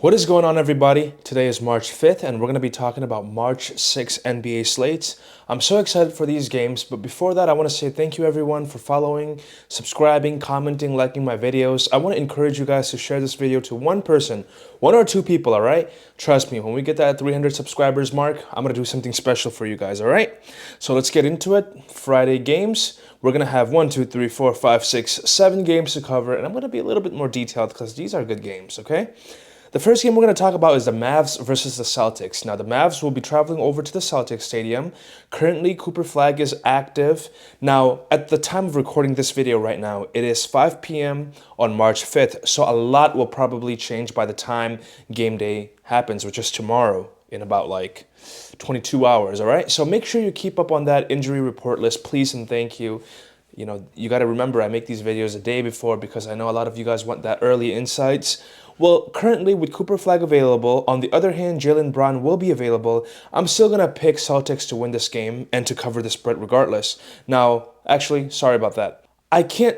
What is going on, everybody? Today is March 5th, and we're going to be talking about March 6th NBA slates. I'm so excited for these games, but before that, I want to say thank you, everyone, for following, subscribing, commenting, liking my videos. I want to encourage you guys to share this video to one person, one or two people, all right? Trust me, when we get that 300 subscribers mark, I'm going to do something special for you guys, all right? So let's get into it. Friday games. We're going to have 1, 2, 3, 4, 5, 6, 7 games to cover, and I'm going to be a little bit more detailed because these are good games, okay? The first game we're going to talk about is the Mavs versus the Celtics. Now, the Mavs will be traveling over to the Celtics Stadium. Currently, Cooper Flag is active. Now, at the time of recording this video right now, it is 5 p.m. on March 5th, so a lot will probably change by the time game day happens, which is tomorrow in about like 22 hours, all right? So make sure you keep up on that injury report list, please and thank you. You know, you got to remember I make these videos a day before because I know a lot of you guys want that early insights. Well, currently with Cooper Flag available, on the other hand, Jaylen Brown will be available. I'm still going to pick Celtics to win this game and to cover the spread regardless. Now, actually, sorry about that. I can't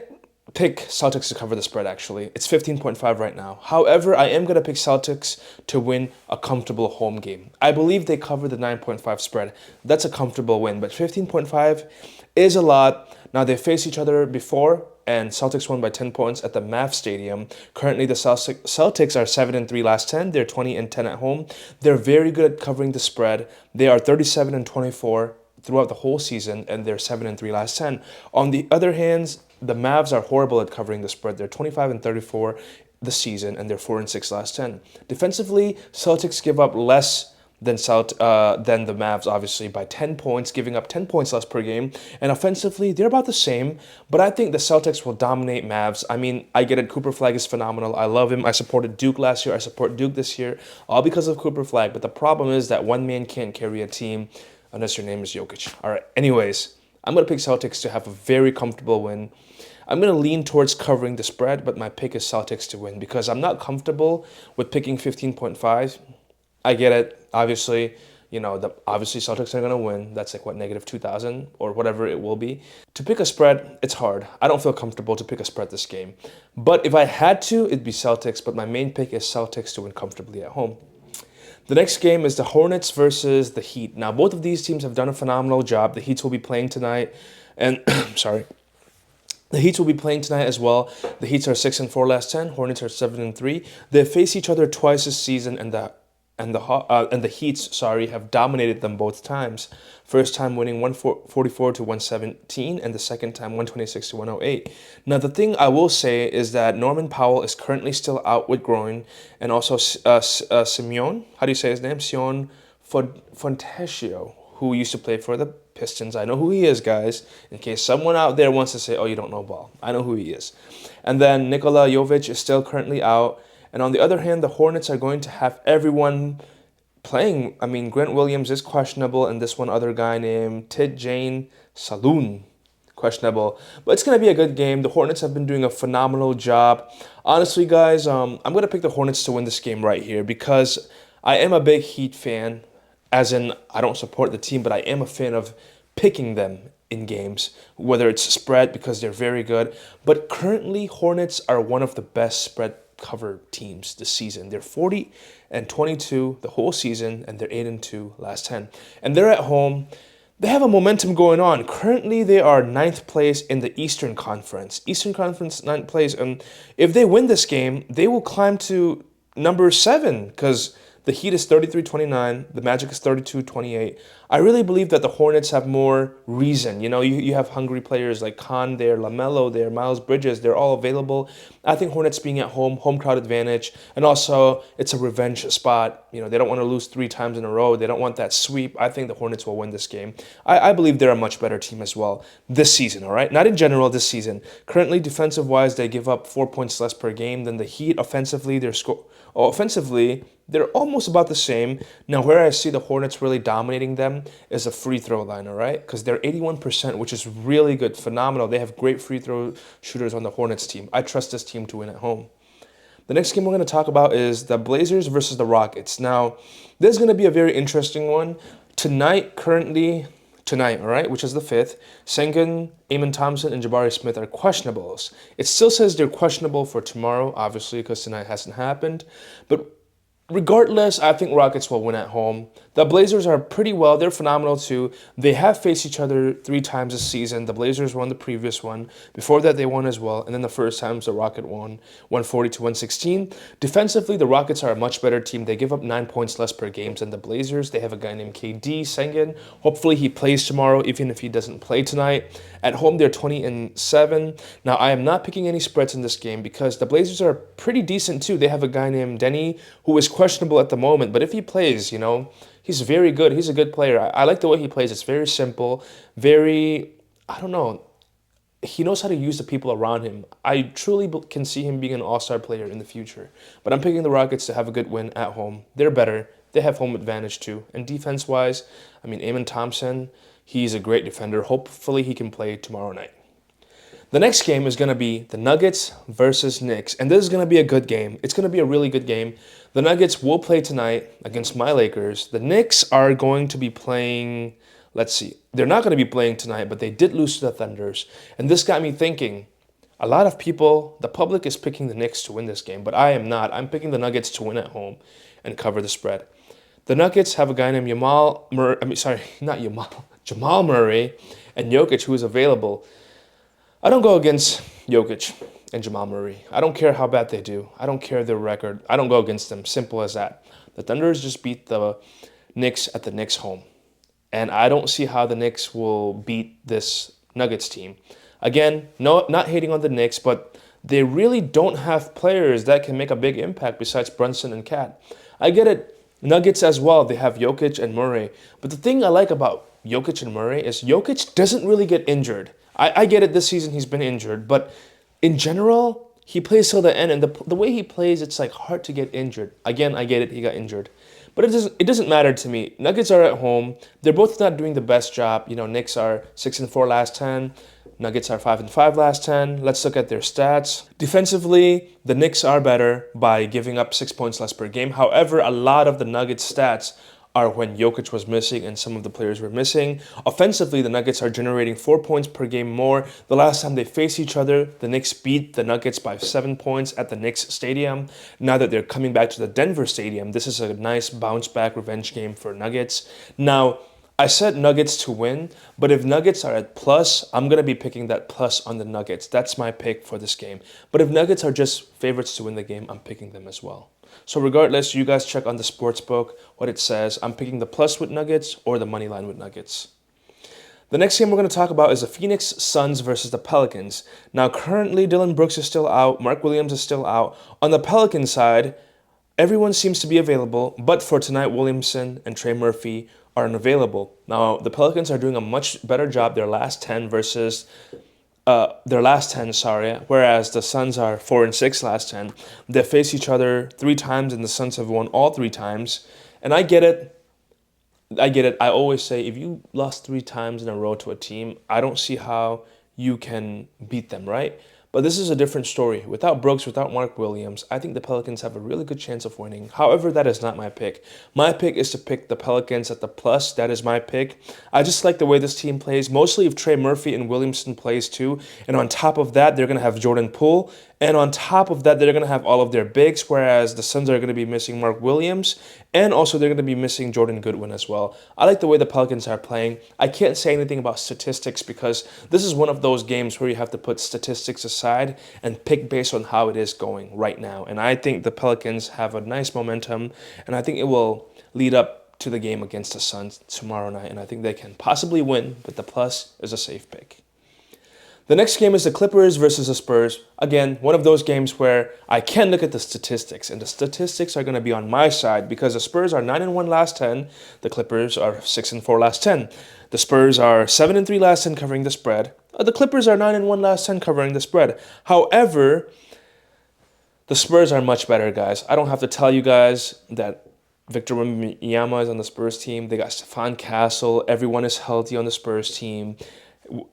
pick Celtics to cover the spread, actually. It's 15.5 right now. However, I am going to pick Celtics to win a comfortable home game. I believe they cover the 9.5 spread. That's a comfortable win, but 15.5 is a lot. Now, they faced each other before, and Celtics won by 10 points at the Mavs Stadium. Currently, the Celtics are 7-3 last 10. They're 20-10 at home. They're very good at covering the spread. They are 37-24 throughout the whole season, and they're 7-3 last 10. On the other hand, the Mavs are horrible at covering the spread. They're 25-34 this season, and they're 4-6 last 10. Defensively, Celtics give up less than the Mavs, obviously, by 10 points, giving up 10 points less per game. And offensively, they're about the same, but I think the Celtics will dominate Mavs. I mean, I get it. Cooper Flag is phenomenal. I love him. I supported Duke last year. I support Duke this year, all because of Cooper Flag. But the problem is that one man can't carry a team unless your name is Jokic. All right, anyways, I'm going to pick Celtics to have a very comfortable win. I'm going to lean towards covering the spread, but my pick is Celtics to win because I'm not comfortable with picking 15.5. I get it. Obviously, obviously Celtics are going to win. That's like, what, negative 2,000 or whatever it will be. To pick a spread, it's hard. I don't feel comfortable to pick a spread this game. But if I had to, it'd be Celtics. But my main pick is Celtics to win comfortably at home. The next game is the Hornets versus the Heat. Now, both of these teams have done a phenomenal job. The Heat will be playing tonight. And, sorry. The Heat will be playing tonight as well. The Heats are 6-4 last 10. Hornets are 7-3. They face each other twice this season, and the Heats, have dominated them both times. First time winning 144 to 117, and the second time 126 to 108. Now, the thing I will say is that Norman Powell is currently still out with groin, and also Simeon, how do you say his name? Sion Fontecchio, who used to play for the Pistons. I know who he is, guys, in case someone out there wants to say, oh, you don't know ball. I know who he is. And then Nikola Jovic is still currently out. And on the other hand, the Hornets are going to have everyone playing. I mean, Grant Williams is questionable, and this one other guy named Tidjane Saloon, questionable. But it's going to be a good game. The Hornets have been doing a phenomenal job. Honestly, guys, I'm going to pick the Hornets to win this game right here because I am a big Heat fan, as in I don't support the team, but I am a fan of picking them in games, whether it's spread because they're very good. But currently, Hornets are one of the best spread cover teams this season. They're 40-22 the whole season, and they're 8-2 last 10. And they're at home. They have a momentum going on. Currently, they are 9th place in the Eastern Conference. Eastern Conference 9th place. And if they win this game, they will climb to number 7 because the Heat is 33-29. The Magic is 32-28. I really believe that the Hornets have more reason. You have hungry players like Khan there, LaMelo there, Miles Bridges. They're all available. I think Hornets being at home crowd advantage. And also, it's a revenge spot. They don't want to lose 3 times in a row. They don't want that sweep. I think the Hornets will win this game. I believe they're a much better team as well this season, all right? Not in general this season. Currently, defensive-wise, they give up 4 points less per game than the Heat. Offensively, they're almost about the same. Now, where I see the Hornets really dominating them is a free throw line, all right? Because they're 81%, which is really good, phenomenal. They have great free throw shooters on the Hornets team. I trust this team to win at home. The next game we're going to talk about is the Blazers versus the Rockets. Now, this is going to be a very interesting one. Tonight, all right, which is the 5th, Sengun, Amon Thompson, and Jabari Smith are questionables. It still says they're questionable for tomorrow, obviously, because tonight hasn't happened. But Regardless, I think Rockets will win at home. The Blazers are pretty well. They're phenomenal too. They have faced each other 3 times this season. The Blazers won the previous one. Before that, they won as well. And then the first times the Rocket won, 140 to 116. Defensively, the Rockets are a much better team. They give up 9 points less per game than the Blazers. They have a guy named KD Sengun. Hopefully, he plays tomorrow, even if he doesn't play tonight. At home, they're 20-7. Now, I am not picking any spreads in this game because the Blazers are pretty decent too. They have a guy named Denny who is questionable at the moment, but if he plays, he's very good. He's a good player. I like the way he plays. It's very simple, very, I don't know. He knows how to use the people around him. I truly can see him being an all-star player in the future. But I'm picking the Rockets to have a good win at home. They're better. They have home advantage too. And defense-wise, Amen Thompson, he's a great defender. Hopefully he can play tomorrow night. The next game is going to be the Nuggets versus Knicks. And this is going to be a good game. It's going to be a really good game. The Nuggets will play tonight against my Lakers. The Knicks are going to be playing, let's see. They're not going to be playing tonight, but they did lose to the Thunders. And this got me thinking, a lot of people, the public is picking the Knicks to win this game, but I am not. I'm picking the Nuggets to win at home and cover the spread. The Nuggets have a guy named Jamal Murray and Jokic, who is available. I don't go against Jokic and Jamal Murray. I don't care how bad they do. I don't care their record. I don't go against them. Simple as that. The Thunders just beat the Knicks at the Knicks home. And I don't see how the Knicks will beat this Nuggets team. Again, no, not hating on the Knicks, but they really don't have players that can make a big impact besides Brunson and Cat. I get it. Nuggets as well. They have Jokic and Murray. But the thing I like about Jokic and Murray is Jokic doesn't really get injured. I get it, this season he's been injured, but in general, he plays till the end, and the way he plays, it's like hard to get injured. Again, I get it, he got injured. But it doesn't matter to me. Nuggets are at home. They're both not doing the best job. Knicks are 6-4 last 10. Nuggets are 5-5 last 10. Let's look at their stats. Defensively, the Knicks are better by giving up 6 points less per game. However, a lot of the Nuggets stats are when Jokic was missing and some of the players were missing. Offensively, the Nuggets are generating 4 points per game more. The last time they faced each other, the Knicks beat the Nuggets by 7 points at the Knicks Stadium. Now that they're coming back to the Denver Stadium, this is a nice bounce-back revenge game for Nuggets. Now, I said Nuggets to win, but if Nuggets are at plus, I'm going to be picking that plus on the Nuggets. That's my pick for this game. But if Nuggets are just favorites to win the game, I'm picking them as well. So regardless, you guys check on the sportsbook what it says. I'm picking the plus with Nuggets or the money line with Nuggets. The next game we're going to talk about is the Phoenix Suns versus the Pelicans. Now, currently, Dillon Brooks is still out. Mark Williams is still out. On the Pelican side, everyone seems to be available, but for tonight, Williamson and Trey Murphy are unavailable. Now, the Pelicans are doing a much better job their last 10 versus whereas the Suns are 4-6 last 10. They face each other 3 times, and the Suns have won all 3 times. And I get it. I always say if you lost 3 times in a row to a team, I don't see how you can beat them, right? But this is a different story. Without Brooks, without Mark Williams, I think the Pelicans have a really good chance of winning. However, that is not my pick. My pick is to pick the Pelicans at the plus. That is my pick. I just like the way this team plays, mostly if Trey Murphy and Williamson plays too. And on top of that, they're going to have Jordan Poole. And on top of that, they're going to have all of their bigs, whereas the Suns are going to be missing Mark Williams. And also, they're going to be missing Jordan Goodwin as well. I like the way the Pelicans are playing. I can't say anything about statistics because this is one of those games where you have to put statistics aside and pick based on how it is going right now. And I think the Pelicans have a nice momentum, and I think it will lead up to the game against the Suns tomorrow night. And I think they can possibly win, but the plus is a safe pick. The next game is the Clippers versus the Spurs. Again, one of those games where I can look at the statistics, and the statistics are going to be on my side because the Spurs are 9-1 last 10. The Clippers are 6-4 last 10. The Spurs are 7-3 last 10 covering the spread. The Clippers are 9-1 last 10 covering the spread. However, the Spurs are much better, guys. I don't have to tell you guys that Victor Wembanyama is on the Spurs team. They got Stephon Castle. Everyone is healthy on the Spurs team.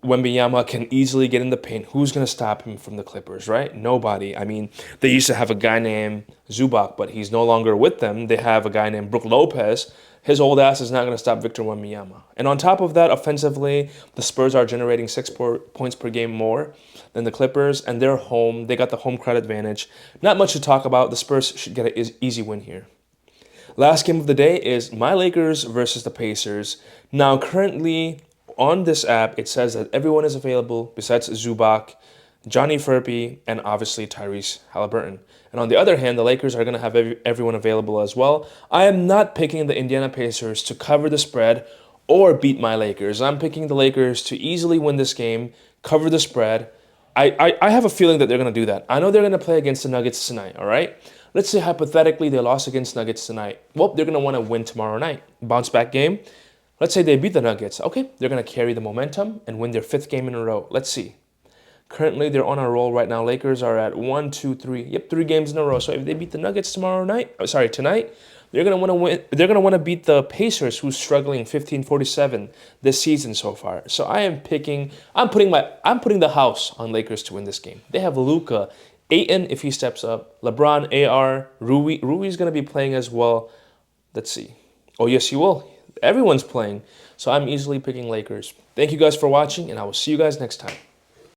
Wembanyama can easily get in the paint. Who's going to stop him from the Clippers, right? Nobody. I mean, they used to have a guy named Zubac, but he's no longer with them. They have a guy named Brook Lopez. His old ass is not going to stop Victor Wembanyama. And on top of that, offensively, the Spurs are generating 6 points per game more than the Clippers, and they're home. They got the home crowd advantage. Not much to talk about. The Spurs should get an easy win here. Last game of the day is my Lakers versus the Pacers. Now, currently on this app, it says that everyone is available besides Zubac, Johnny Furphy, and obviously Tyrese Halliburton. And on the other hand, the Lakers are going to have everyone available as well. I am not picking the Indiana Pacers to cover the spread or beat my Lakers. I'm picking the Lakers to easily win this game, cover the spread. I have a feeling that they're going to do that. I know they're going to play against the Nuggets tonight, all right? Let's say hypothetically they lost against Nuggets tonight. Well, they're going to want to win tomorrow night. Bounce back game. Let's say they beat the Nuggets. Okay, they're going to carry the momentum and win their 5th game in a row. Let's see. Currently, they're on a roll right now. Lakers are at 1, 2, 3. Yep, 3 games in a row. So if they beat the Nuggets tonight, they're gonna want to win. They're gonna want to beat the Pacers, who's struggling 15-47 this season so far. So I'm putting the house on Lakers to win this game. They have Luka, Ayton if he steps up, LeBron, AR, Rui. Rui's gonna be playing as well. Let's see. Oh yes, he will. Everyone's playing. So I'm easily picking Lakers. Thank you guys for watching, and I will see you guys next time.